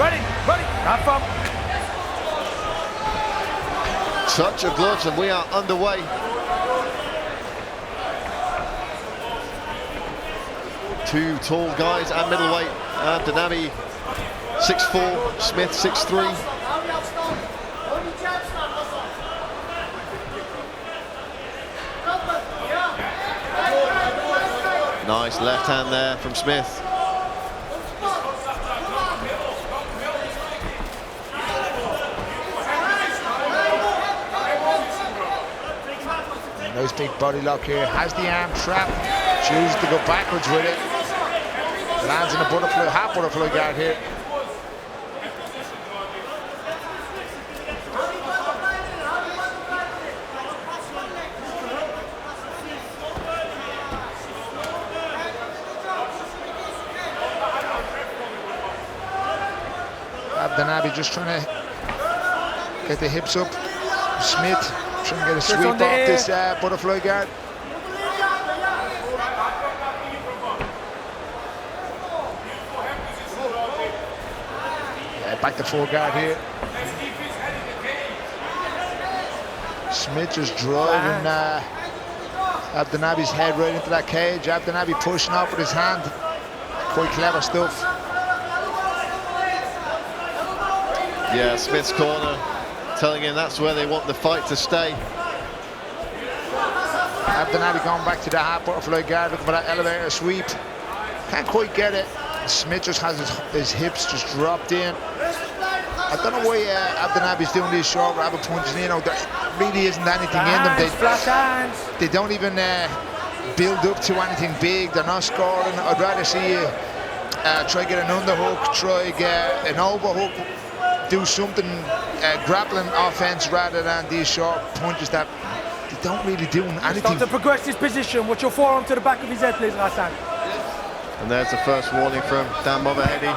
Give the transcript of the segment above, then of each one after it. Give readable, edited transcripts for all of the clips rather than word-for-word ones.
Ready, have fun. Touch of gloves and we are underway. Two tall guys at middleweight. Abdenabi 6'4", Smith 6'3". Nice left hand there from Smith. Nice big body lock here. Has the arm trapped. Chooses to go backwards with it. Lands in a butterfly, half butterfly guard here. Abdenabi just trying to get the hips up. Smith trying to get a sweep off this butterfly guard. Back to full guard here. Smith just driving Abdenabi's head right into that cage. Abdenabi pushing up with his hand. Quite clever stuff. Yeah, Smith's corner telling him that's where they want the fight to stay. Abdenabi going back to the half butterfly guard, looking for that elevator sweep. Can't quite get it. Smith just has his hips just dropped in. I don't know why Abdenabi's doing these short rabbit punches. You know, there really isn't anything in them. They don't even build up to anything big. They're not scoring. I'd rather see you try get an underhook, try get an overhook, do something grappling offense rather than these short punches that they don't really do anything. Start to progress his position. Watch your forearm to the back of his head, please, Ghassan. And there's the first warning from Dan Movahedi.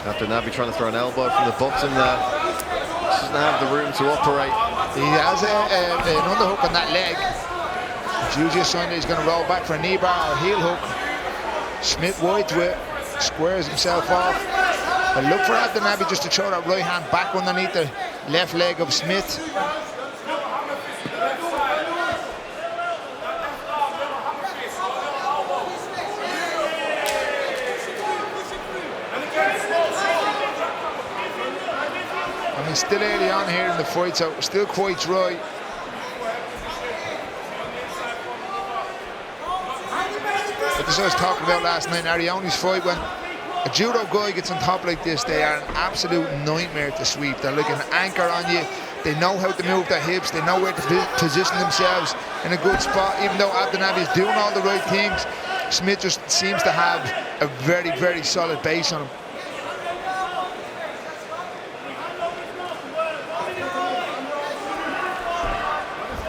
Abdenabi trying to throw an elbow from the bottom there. Doesn't have the room to operate. He has an underhook on that leg. It's usually a sign that he's going to roll back for a knee bar or heel hook. Smith wide to it, squares himself off. But look for Abdenabi just to throw that right hand back underneath the left leg of Smith. I mean, still early on here in the fight, so still quite dry. But this I was talking about last night in Arioni's fight, when a judo guy gets on top like this, they are an absolute nightmare to sweep. They're like an anchor on you. They know how to move their hips. They know where to position themselves in a good spot. Even though Abdenabi is doing all the right things, Smith just seems to have a very, very solid base on him.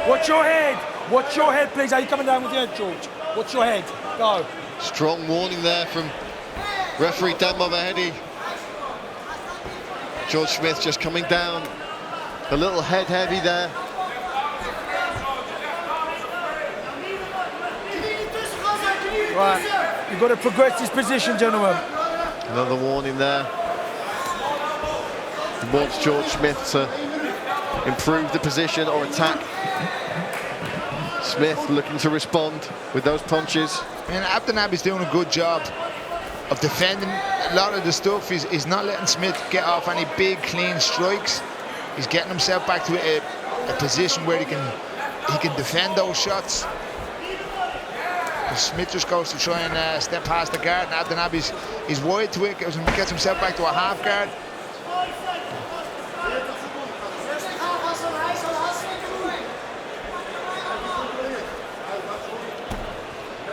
Watch your head. Watch your head, please. Are you coming down with your head, George? Watch your head. Go. Strong warning there from referee Dan Movahedi. George Smith just coming down. A little head heavy there. Right. You've got to progress this position, gentlemen. Another warning there. He wants George Smith to improve the position or attack. Smith looking to respond with those punches. And Abdenabi's doing a good job of defending a lot of the stuff. He's not letting Smith get off any big, clean strikes. He's getting himself back to a position where he can defend those shots. And Smith just goes to try and step past the guard, and Abdenabi's wide to it, gets himself back to a half guard.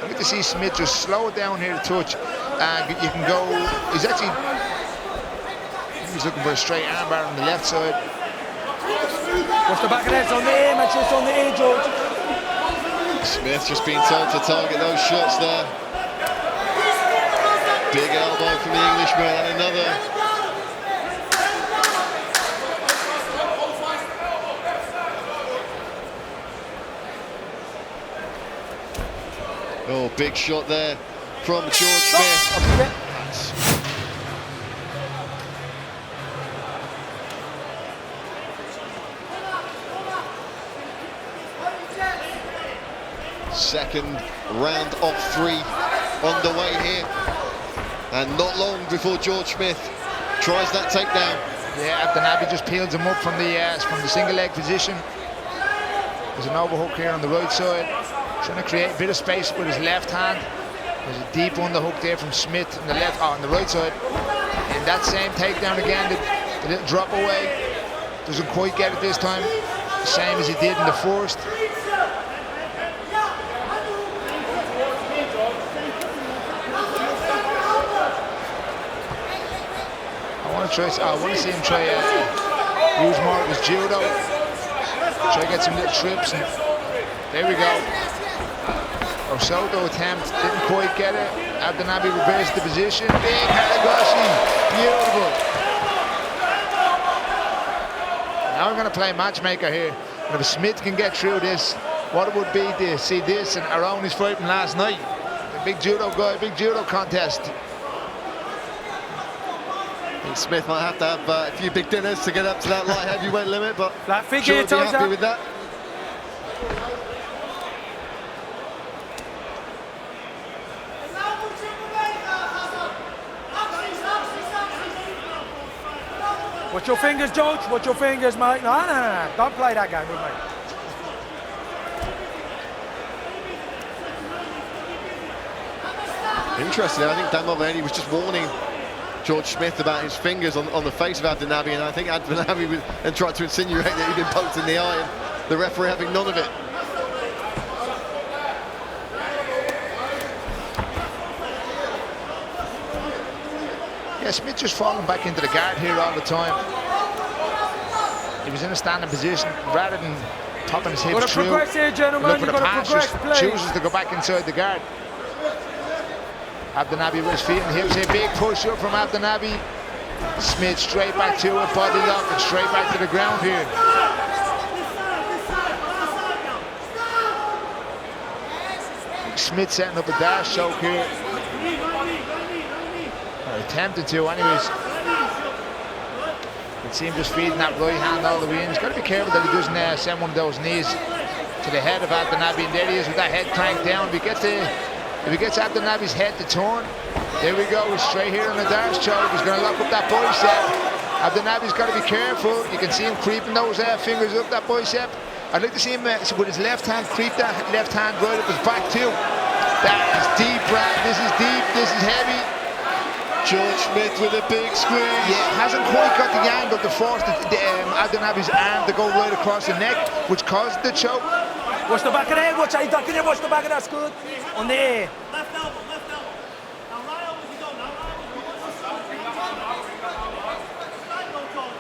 To see Smith just slow it down here to touch, and you can go. He's looking for a straight armbar on the left side. Watch the back of the head, it's on the ear, make sure it's on the ear, George. Smith just being told to target those shots there. Big elbow from the Englishman and another. Oh, big shot there from George Smith. Second round of 3 underway here, and not long before George Smith tries that takedown. Yeah, Abdenabi just peels him up from the single leg position. There's an overhook here on the right side, trying to create a bit of space with his left hand. There's a deep underhook there from Smith on the right side. And that same takedown again, the little drop away. Doesn't quite get it this time, the same as he did in the first. I want to see him try use more of his judo. Try to get some little trips, and there we go. Osoto attempt, didn't quite get it. Abdenabi reversed the position. Big Haragashi, beautiful. Now we're going to play matchmaker here. And if Smith can get through this, what it would be to see this and around his fight from last night. The big judo guy, big judo contest. Smith might have to have a few big dinners to get up to that light heavyweight limit, but figure sure be happy with that. Watch your fingers, George. Watch your fingers, mate. No. Don't play that game with me. Interesting. I think Dan Mulvaney was just warning George Smith about his fingers on the face of Abdenabi, and I think Abdenabi and tried to insinuate that he'd been poked in the eye, and the referee having none of it. Yeah, Smith just falling back into the guard here all the time. He was in a standing position, rather than popping his hips through. Progress here, gentlemen. Look for the pass, just chooses to go back inside the guard. Abdenabi with his feet and hips, a big push up from Abdenabi. Smith straight back to it, body lock, and straight back to the ground here. Smith setting up a dash choke here. Or attempted to, anyways. You can see him just feeding that right hand all the way in. He's got to be careful that he doesn't send one of those knees to the head of Abdenabi, and there he is with that head cranked down. If he gets Abdenabi's head to turn, there we go, he's straight here on the dash choke. He's going to lock up that bicep. Abdenabi's got to be careful. You can see him creeping those fingers up that bicep. I'd like to see him with his left hand creep that left hand right up his back too. That is deep, Brad. This is deep, this is heavy. George Smith with a big squeeze. Yeah, hasn't quite got the angle to force Abdenabi's arm to go right across the neck, which caused the choke. Watch the back of the head, watch how he's ducking it, watch the back of that's good. On the air. Left elbow, left elbow. Now right elbow, you go, now right elbow.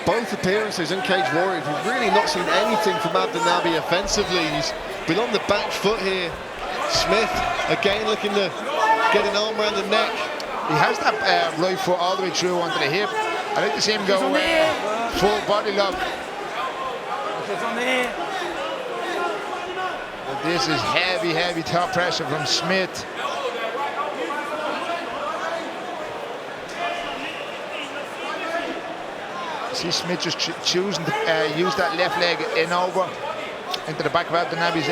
Both appearances in Cage Warriors, we've really not seen anything from Abdenabi offensively. He's been on the back foot here. Smith, again, looking to get an arm around the neck. He has that right foot all the way through onto the hip. I'd like to see him go full body lock. On the air. But this is heavy, heavy top pressure from Smith. See Smith just choosing to use that left leg in over into the back of Abdenabi's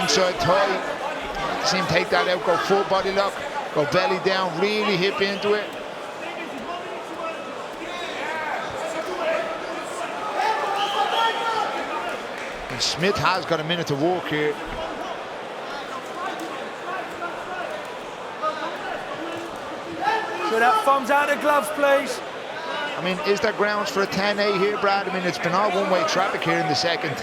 inside thigh. See him take that out, go full body lock, go belly down, really hip into it. And Smith has got a minute to walk here. So that thumbs out the gloves, please. I mean, is there grounds for a 10-8 here, Brad? I mean, it's been all one-way traffic here in the second.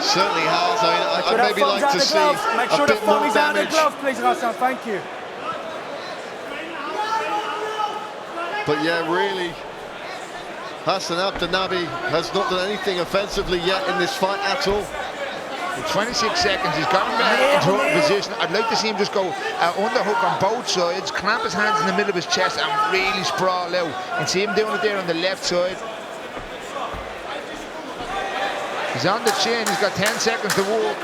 Certainly has. I mean, I'd maybe like to see Make sure a the bit more thumb is out the damage. glove, please, Ghassan. Thank you. But yeah, really, Ghassan Abdenabi has not done anything offensively yet in this fight at all. In 26 seconds, he's got him back into a position. I'd like to see him just go underhook on both sides, clamp his hands in the middle of his chest and really sprawl out. And see him doing it there on the left side. He's on the chin, he's got 10 seconds to walk.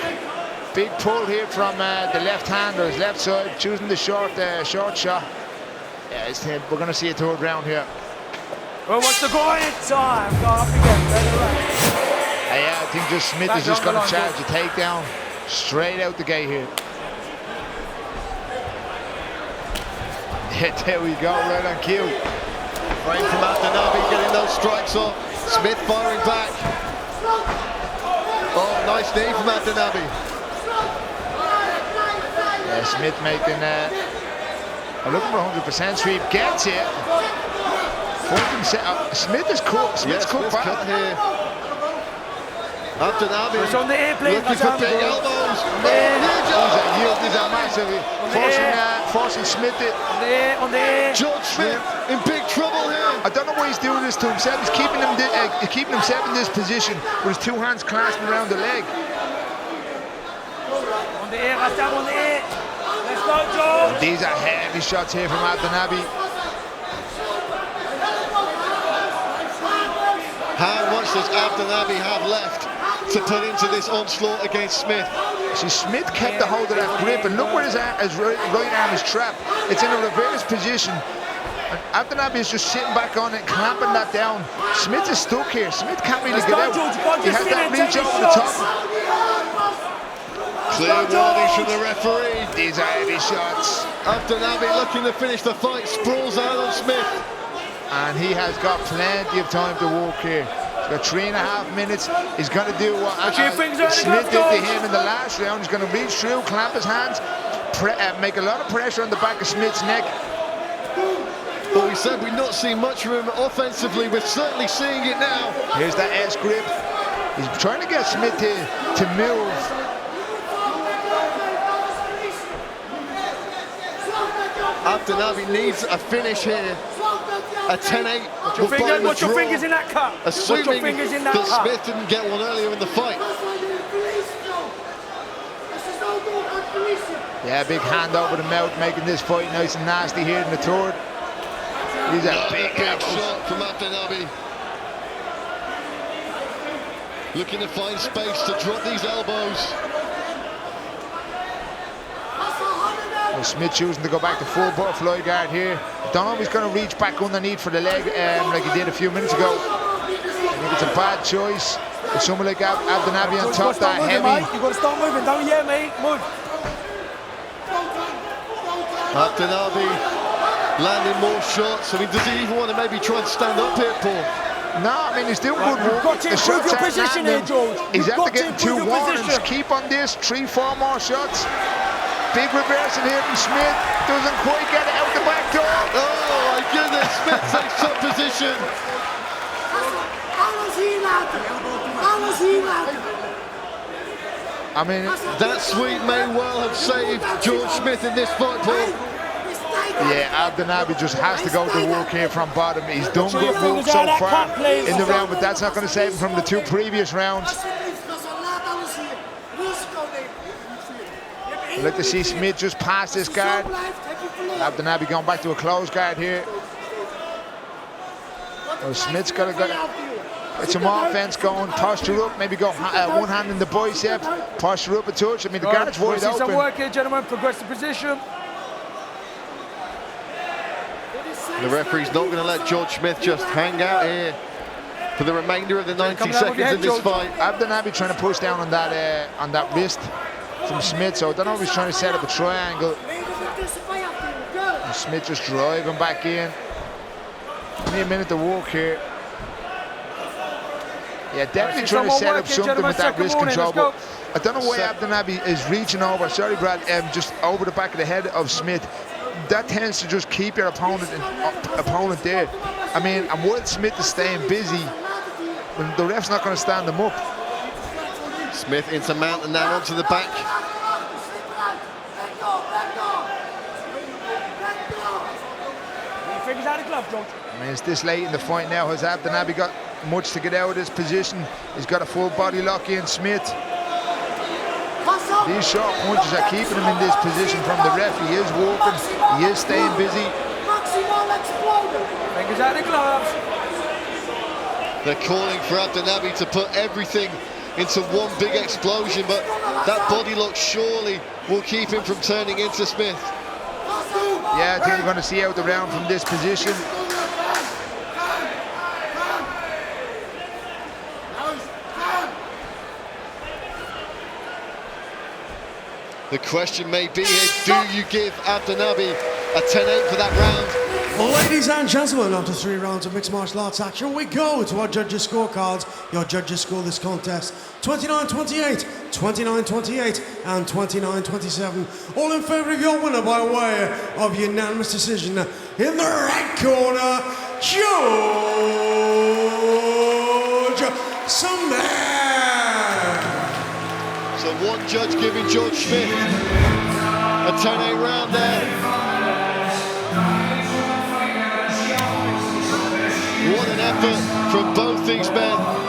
big pull here from the left-hander, his left side, choosing the short shot. Yeah, we're going to see a third round here. Well, what's the going time? Go up again. Yeah, I think just Smith is just going to charge a takedown straight out the gate here. Yeah, there we go, right on cue. Frame from Abdenabi getting those strikes off. Smith firing back. Oh, nice knee from Abdenabi. Yeah, Smith making looking for 100% sweep. Gets it. Smith is cool. Smith's cool cut here. Abdenabi it's on the airplane. looking for big elbows. These are massive. Forcing Smith it. On the air. George Smith in big trouble here. I don't know why he's doing this to himself. He's keeping himself in this position with his two hands clasped around the leg. On the air, Ghassan, on the air. Let's go, George. These are heavy shots here from Abdenabi. How much does Abdenabi have left to put into this onslaught against Smith? See, Smith kept the hold of that grip, and look where his right arm is trapped. It's in a reverse position. And Abdenabi is just sitting back on it, clamping that down. Smith is stuck here. Smith can't really get out. He has that reach over the top. Clear warning from the referee. These are heavy shots. Abdenabi looking to finish the fight, sprawls out on Smith. And he has got plenty of time to walk here. He's got 3.5 minutes. He's going to do what Smith did to him in the last round. He's going to reach through, clamp his hands, make a lot of pressure on the back of Smith's neck. But we said we'd not seen much from him offensively. We're certainly seeing it now. Here's that S grip. He's trying to get Smith to move. Abdenabi needs a finish here. A 10-8. Watch your fingers in that cut. Assuming that Smith didn't get one earlier in the fight. Yeah, big hand over the mouth, making this fight nice and nasty here in the third. He's a big shot from Abdenabi. Looking to find space to drop these elbows. Smith choosing to go back to full butterfly guard here. Don't know if he's going to reach back underneath for the leg like he did a few minutes ago. I think it's a bad choice. With someone like Abdenabi on top, that heavy. You've got to start moving, don't you, mate? Move. Abdenabi landing more shots. I mean, does he even want to maybe try and stand up here, Paul? No, I mean, he's doing good work. Got to improve your position here, George. He's after getting 2 warnings. Keep on this. 3-4 more shots. Big reversal here from Smith. Doesn't quite get it out the back door. Oh my goodness, Smith takes up position. I mean, that sweep may well have saved George Smith in this fight, Paul. Yeah, Abdenabi just has to go to work here from bottom. He's done good work so far in the round, but that's not going to save him from the 2 previous rounds. I'd like to see Smith just pass this guard. Abdenabi going back to a closed guard here. Well, Smith's got to get some offense going, posture up, maybe go one hand in the bicep, posture up a touch. I mean, the guard's wide open. Some work here, gentlemen. Progress the position. The referee's not going to let George Smith just hang out here for the remainder of the 90 seconds in this fight. Abdenabi trying to push down on that wrist from Smith, so I don't know if he's trying to set up a triangle. And Smith just driving back in. Only a minute to walk here. Yeah, definitely trying to set up something with that wrist control, but I don't know why Abdenabi is reaching over, sorry Brad, just over the back of the head of Smith. That tends to just keep your opponent there. I mean, and while Smith is staying busy, the ref's not going to stand him up. Smith into mount and now onto the back. Fingers out of glove, George. I mean, it's this late in the fight now. Has Abdenabi got much to get out of this position? He's got a full body lock in Smith. These sharp punches are keeping him in this position from the ref. He is walking, he is staying busy. Fingers out of gloves. They're calling for Abdenabi to put everything into one big explosion, but that body lock surely will keep him from turning into Smith. Yeah, I think we're going to see out the round from this position. The question may be here, do you give Abdenabi a 10-8 for that round? Ladies and gentlemen, after 3 rounds of mixed martial arts action, we go to our judges' scorecards. Your judges score this contest 29-28, 29-28, and 29-27. All in favour of your winner by way of unanimous decision. In the red corner, George Smith. So one judge giving George Smith a 10-8 round there. What an effort from both these men.